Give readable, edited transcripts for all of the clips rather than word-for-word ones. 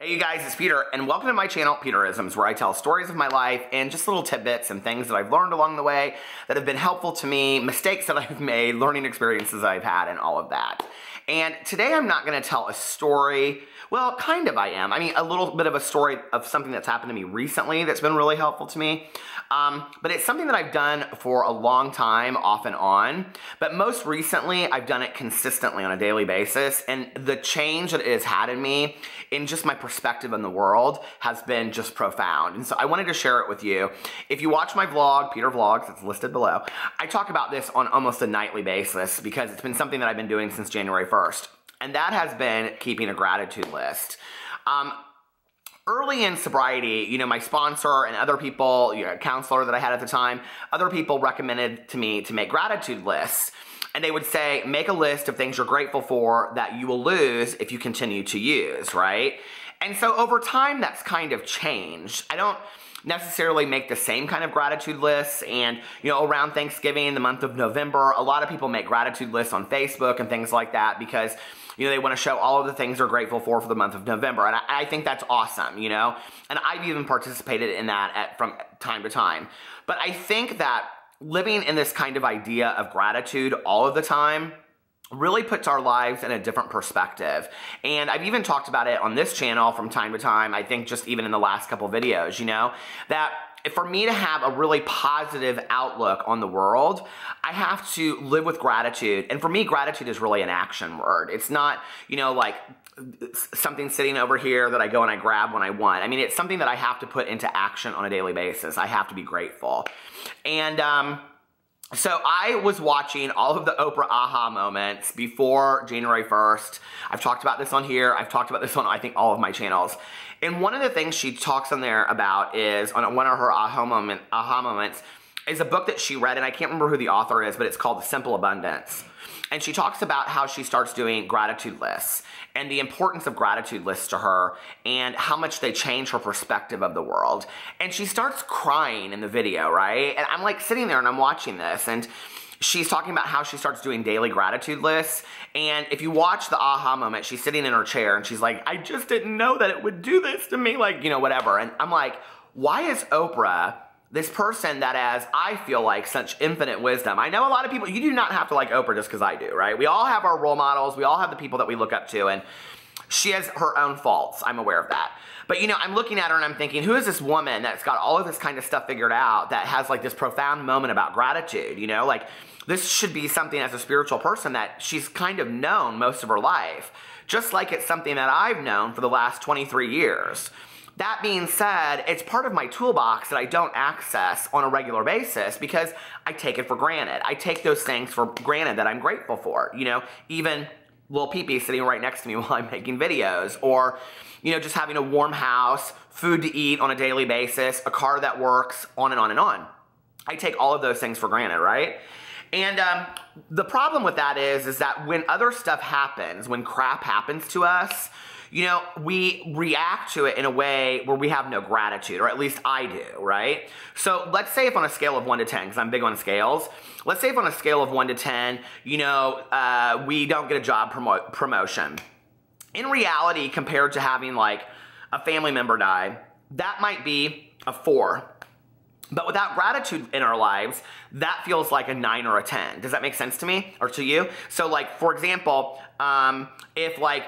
Hey you guys, it's Peter, and welcome to my channel, Peterisms, where I tell stories of my life and just little tidbits and things that I've learned along the way that have been helpful to me, mistakes that I've made, learning experiences I've had, and all of that. And today I'm not going to tell a story. Well, kind of I am. I mean, a little bit of a story of something that's happened to me recently that's been really helpful to me. But it's something that I've done for a long time, off and on. But most recently, I've done it consistently on a daily basis. And the change that it has had in me, in just my perspective on the world, has been just profound. And so I wanted to share it with you. If you watch my vlog, Peter Vlogs, it's listed below, I talk about this on almost a nightly basis because it's been something that I've been doing since January 1st. And that has been keeping a gratitude list. Early in sobriety, you know, my sponsor and other people, you know, counselor that I had at the time, other people recommended to me to make gratitude lists. And they would say, make a list of things you're grateful for that you will lose if you continue to use, right? And so over time, that's kind of changed. I don't necessarily make the same kind of gratitude lists. And, you know, around Thanksgiving, the month of November, a lot of people make gratitude lists on Facebook and things like that because, you know, they want to show all of the things they're grateful for the month of November. And I think that's awesome, you know, and I've even participated in that from time to time. But I think that living in this kind of idea of gratitude all of the time really puts our lives in a different perspective. And I've even talked about it on this channel from time to time, I think just even in the last couple videos, you know, that for me to have a really positive outlook on the world, I have to live with gratitude. And for me, gratitude is really an action word. It's not, you know, like something sitting over here that I go and I grab when I want. I mean, it's something that I have to put into action on a daily basis. I have to be grateful. And so I was watching all of the Oprah aha moments before January 1st. I've talked about this on here. I've talked about this on, I think, all of my channels. And one of the things she talks on there about is, on one of her aha moments, is a book that she read, and I can't remember who the author is, but it's called The Simple Abundance. And she talks about how she starts doing gratitude lists and the importance of gratitude lists to her and how much they change her perspective of the world. And she starts crying in the video, right? And I'm like sitting there and I'm watching this, and she's talking about how she starts doing daily gratitude lists. And if you watch the aha moment, she's sitting in her chair and she's like, I just didn't know that it would do this to me, like, you know, whatever. And I'm like, why is Oprah this person that has, I feel like, such infinite wisdom? I know a lot of people, you do not have to like Oprah just because I do, right? We all have our role models. We all have the people that we look up to, and she has her own faults. I'm aware of that. But, you know, I'm looking at her and I'm thinking, who is this woman that's got all of this kind of stuff figured out that has like this profound moment about gratitude, you know? Like, this should be something as a spiritual person that she's kind of known most of her life, just like it's something that I've known for the last 23 years. That being said, it's part of my toolbox that I don't access on a regular basis because I take it for granted. I take those things for granted that I'm grateful for, you know, even little pee-pee sitting right next to me while I'm making videos, or, you know, just having a warm house, food to eat on a daily basis, a car that works, on and on and on. I take all of those things for granted, right? And the problem with that is that when other stuff happens, when crap happens to us, you know, we react to it in a way where we have no gratitude, or at least I do, right? So let's say if on a scale of 1 to 10, because I'm big on scales, let's say if on a scale of 1 to 10, you know, we don't get a job promotion. In reality, compared to having like a family member die, that might be a 4. But without gratitude in our lives, that feels like a 9 or a 10. Does that make sense to me or to you? So like, for example, if like,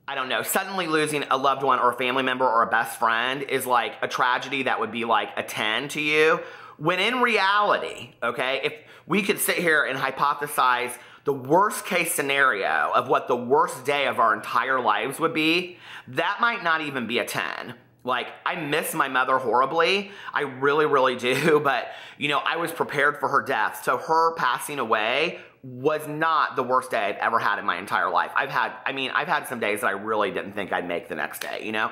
I don't know, suddenly losing a loved one or a family member or a best friend is like a tragedy that would be like a 10 to you, when in reality, okay, if we could sit here and hypothesize the worst case scenario of what the worst day of our entire lives would be, that might not even be a 10. Like, I miss my mother horribly. I really, really do. But, you know, I was prepared for her death. So her passing away was not the worst day I've ever had in my entire life. I've had some days that I really didn't think I'd make the next day, you know?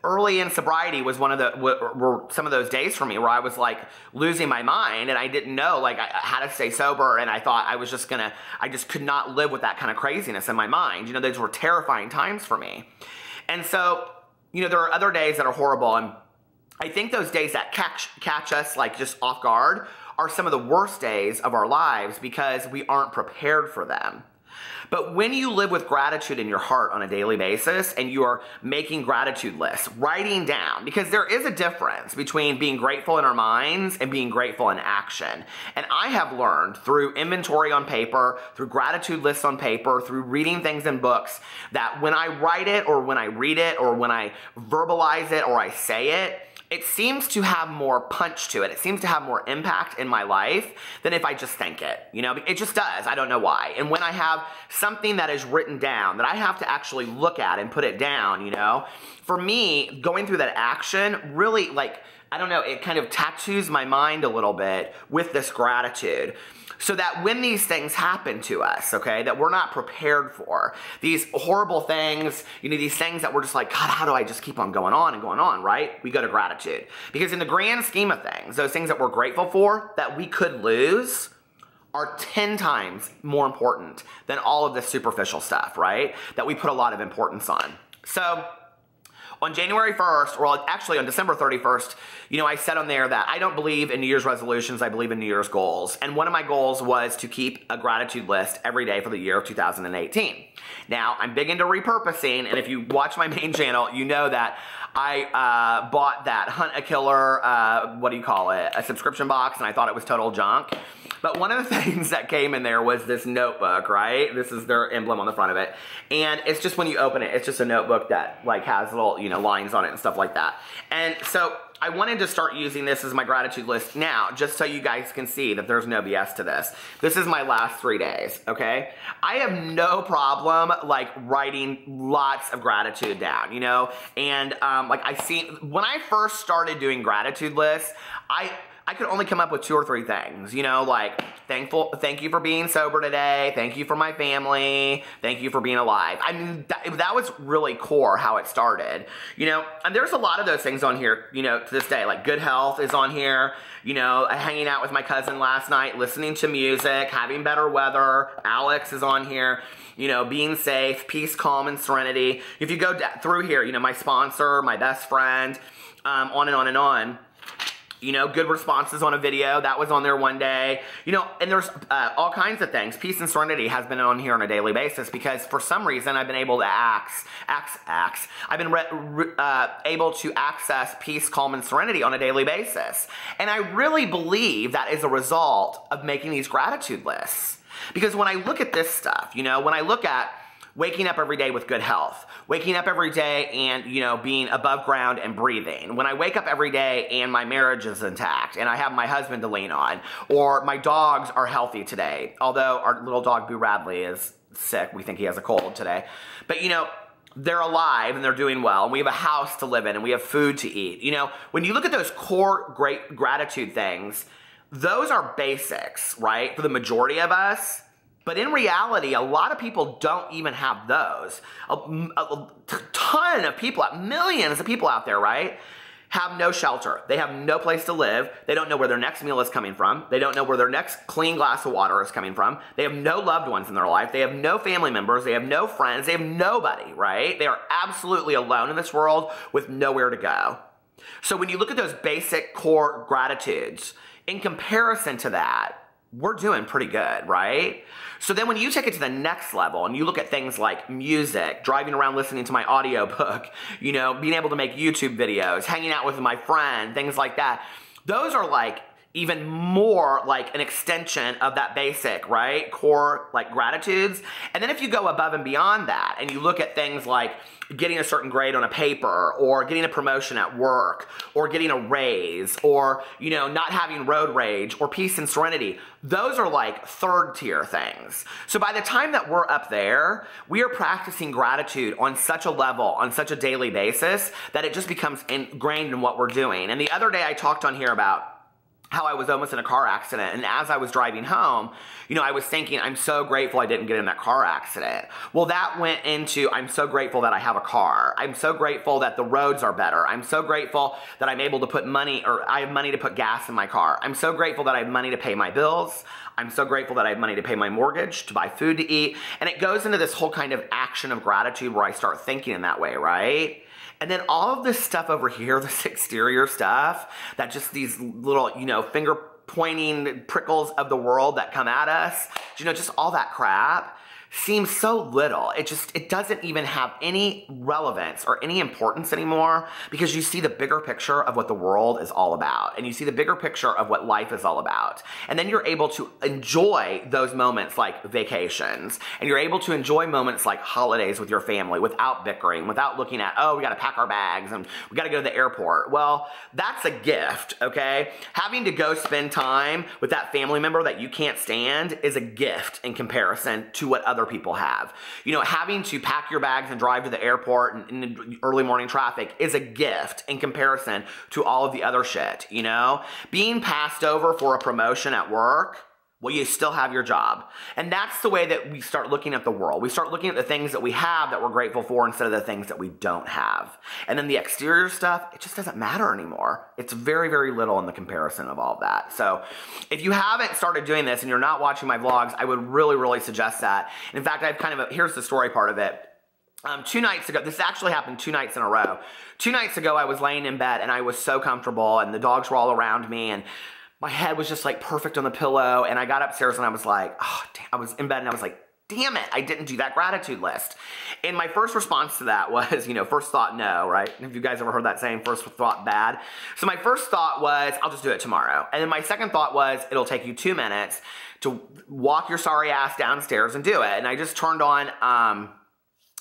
Early in sobriety was were some of those days for me where I was like losing my mind and I didn't know, like, I had to stay sober, and I thought I just could not live with that kind of craziness in my mind. You know, those were terrifying times for me. And so, you know, there are other days that are horrible, and I think those days that catch us like just off guard are some of the worst days of our lives because we aren't prepared for them. But when you live with gratitude in your heart on a daily basis and you are making gratitude lists, writing down, because there is a difference between being grateful in our minds and being grateful in action. And I have learned through inventory on paper, through gratitude lists on paper, through reading things in books, that when I write it or when I read it or when I verbalize it or I say it, it seems to have more punch to it. It seems to have more impact in my life than if I just think it. You know, it just does. I don't know why. And when I have something that is written down that I have to actually look at and put it down, you know, for me, going through that action really, like, I don't know, it kind of tattoos my mind a little bit with this gratitude. So that when these things happen to us, okay, that we're not prepared for, these horrible things, you know, these things that we're just like, God, how do I just keep on going on and going on, right? We go to gratitude. Because in the grand scheme of things, those things that we're grateful for that we could lose are 10 times more important than all of this superficial stuff, right? That we put a lot of importance on. So on January 1st, or actually on December 31st, you know, I said on there that I don't believe in New Year's resolutions, I believe in New Year's goals. And one of my goals was to keep a gratitude list every day for the year of 2018. Now, I'm big into repurposing, and if you watch my main channel, you know that I bought that Hunt a Killer, a subscription box, and I thought it was total junk. But one of the things that came in there was this notebook, right? This is their emblem on the front of it. And it's just when you open it, it's just a notebook that like has little, you know, lines on it and stuff like that. And so I wanted to start using this as my gratitude list now, just so you guys can see that there's no BS to this. This is my last 3 days, okay? I have no problem like writing lots of gratitude down, you know? And like when I first started doing gratitude lists, I could only come up with 2 or 3 things, you know, like thank you for being sober today, thank you for my family, thank you for being alive. I mean, that was really core how it started, you know, and there's a lot of those things on here, you know, to this day, like good health is on here, you know, hanging out with my cousin last night, listening to music, having better weather, Alex is on here, you know, being safe, peace, calm, and serenity. If you go through here, you know, my sponsor, my best friend, on and on and on. You know, good responses on a video, that was on there one day. You know, and there's all kinds of things. Peace and serenity has been on here on a daily basis because for some reason I've been able to I've been able to access peace, calm, and serenity on a daily basis. And I really believe that is a result of making these gratitude lists. Because when I look at this stuff, you know, when I look at waking up every day with good health, waking up every day and, you know, being above ground and breathing. When I wake up every day and my marriage is intact and I have my husband to lean on, or my dogs are healthy today, although our little dog Boo Radley is sick. We think he has a cold today. But, you know, they're alive and they're doing well, and we have a house to live in and we have food to eat. You know, when you look at those core great gratitude things, those are basics, right? For the majority of us. But in reality, a lot of people don't even have those. A ton of people, millions of people out there, right, have no shelter. They have no place to live. They don't know where their next meal is coming from. They don't know where their next clean glass of water is coming from. They have no loved ones in their life. They have no family members. They have no friends. They have nobody, right? They are absolutely alone in this world with nowhere to go. So when you look at those basic core gratitudes, in comparison to that, we're doing pretty good, right? So then when you take it to the next level and you look at things like music, driving around listening to my audiobook, you know, being able to make YouTube videos, hanging out with my friend, things like that, those are like even more like an extension of that basic, right, core like gratitudes. And then if you go above and beyond that and you look at things like getting a certain grade on a paper, or getting a promotion at work, or getting a raise, or, you know, not having road rage, or peace and serenity, those are like third tier things. So by the time that we're up there, we are practicing gratitude on such a level, on such a daily basis, that it just becomes ingrained in what we're doing. And the other day I talked on here about how I was almost in a car accident, and as I was driving home, you know, I was thinking, I'm so grateful I didn't get in that car accident. Well, that went into, I'm so grateful that I have a car. I'm so grateful that the roads are better. I'm so grateful that I'm able to put money, or I have money to put gas in my car. I'm so grateful that I have money to pay my bills. I'm so grateful that I have money to pay my mortgage, to buy food to eat. And it goes into this whole kind of action of gratitude where I start thinking in that way, right? And then all of this stuff over here, this exterior stuff, that just these little, you know, finger pointing prickles of the world that come at us, you know, just all that crap. seems so little. It doesn't even have any relevance or any importance anymore, because you see the bigger picture of what the world is all about, and you see the bigger picture of what life is all about. And then you're able to enjoy those moments like vacations, and you're able to enjoy moments like holidays with your family without bickering, without looking at, oh, we got to pack our bags and we got to go to the airport. Well, that's a gift, okay? Having to go spend time with that family member that you can't stand is a gift in comparison to what other people have. You know, having to pack your bags and drive to the airport in early morning traffic is a gift in comparison to all of the other shit, you know? Being passed over for a promotion at work, well, you still have your job. And that's the way that we start looking at the world. We start looking at the things that we have that we're grateful for instead of the things that we don't have. And then the exterior stuff, it just doesn't matter anymore. It's very, very little in the comparison of all of that. So if you haven't started doing this and you're not watching my vlogs, I would really, really suggest that. In fact, I've here's the story part of it. 2 nights ago, this actually happened 2 nights in a row. 2 nights ago, I was laying in bed and I was so comfortable and the dogs were all around me and my head was just like perfect on the pillow, and I got upstairs and I was like, oh, damn. I was in bed and I was like, damn it, I didn't do that gratitude list. And my first response to that was, you know, first thought, no, right? Have you guys ever heard that saying, first thought, bad? So my first thought was, I'll just do it tomorrow. And then my second thought was, it'll take you 2 minutes to walk your sorry ass downstairs and do it. And I just turned on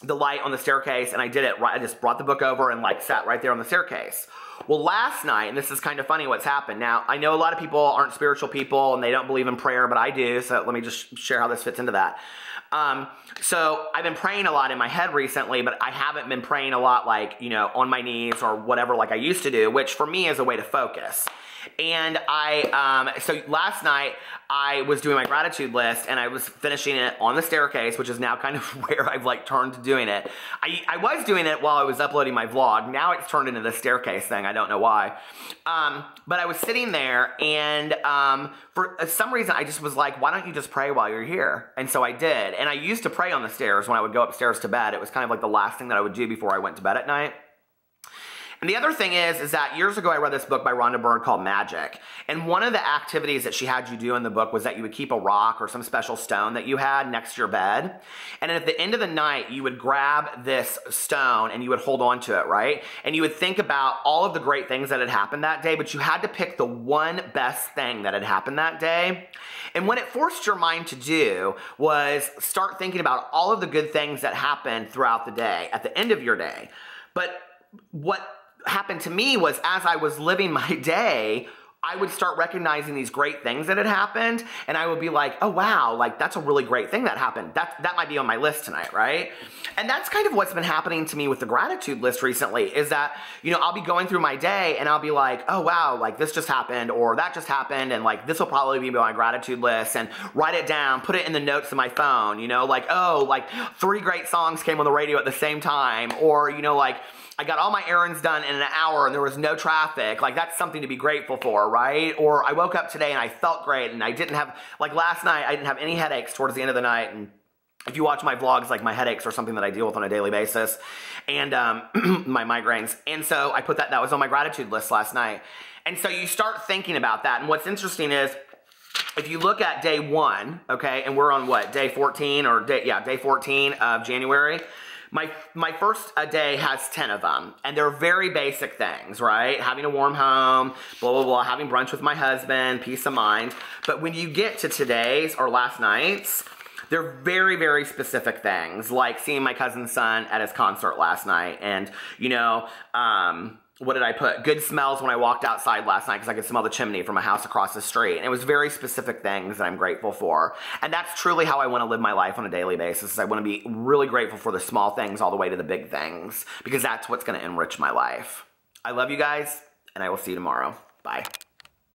the light on the staircase and I did it right. I just brought the book over and like sat right there on the staircase. Well, last night, and this is kind of funny what's happened. Now, I know a lot of people aren't spiritual people and they don't believe in prayer, but I do. So let me just share how this fits into that. So I've been praying a lot in my head recently, but I haven't been praying a lot like, you know, on my knees or whatever like I used to do, which for me is a way to focus. And so last night I was doing my gratitude list and I was finishing it on the staircase, which is now kind of where I've like turned to doing it. I was doing it while I was uploading my vlog. Now it's turned into the staircase thing. I don't know why. But I was sitting there and for some reason I just was like, why don't you just pray while you're here? And so I did. And I used to pray on the stairs when I would go upstairs to bed. It was kind of like the last thing that I would do before I went to bed at night. And the other thing is that years ago I read this book by Rhonda Byrne called Magic. And one of the activities that she had you do in the book was that you would keep a rock or some special stone that you had next to your bed. And at the end of the night, you would grab this stone and you would hold on to it, right? And you would think about all of the great things that had happened that day, but you had to pick the one best thing that had happened that day. And what it forced your mind to do was start thinking about all of the good things that happened throughout the day, at the end of your day. But what happened to me was as I was living my day, I would start recognizing these great things that had happened, and I would be like, oh wow, like that's a really great thing that happened. That might be on my list tonight, right? And that's kind of what's been happening to me with the gratitude list recently, is that, you know, I'll be going through my day and I'll be like, oh wow, like this just happened or that just happened, and like this will probably be my gratitude list, and write it down, put it in the notes of my phone, you know, like, oh, like 3 great songs came on the radio at the same time, or, you know, like I got all my errands done in an hour and there was no traffic. Like that's something to be grateful for, right? Or I woke up today and I felt great and I didn't have, like last night, I didn't have any headaches towards the end of the night. And if you watch my vlogs, like my headaches are something that I deal with on a daily basis, and my migraines. And so I put that was on my gratitude list last night. And so you start thinking about that. And what's interesting is, if you look at day 1, okay, and we're on what, day 14 or day 14 of January. My first day has 10 of them, and they're very basic things, right? Having a warm home, blah, blah, blah, having brunch with my husband, peace of mind. But when you get to today's or last night's, they're very, very specific things, like seeing my cousin's son at his concert last night, and, you know, what did I put? Good smells when I walked outside last night because I could smell the chimney from a house across the street. And it was very specific things that I'm grateful for. And that's truly how I want to live my life on a daily basis. I want to be really grateful for the small things all the way to the big things, because that's what's going to enrich my life. I love you guys, and I will see you tomorrow. Bye.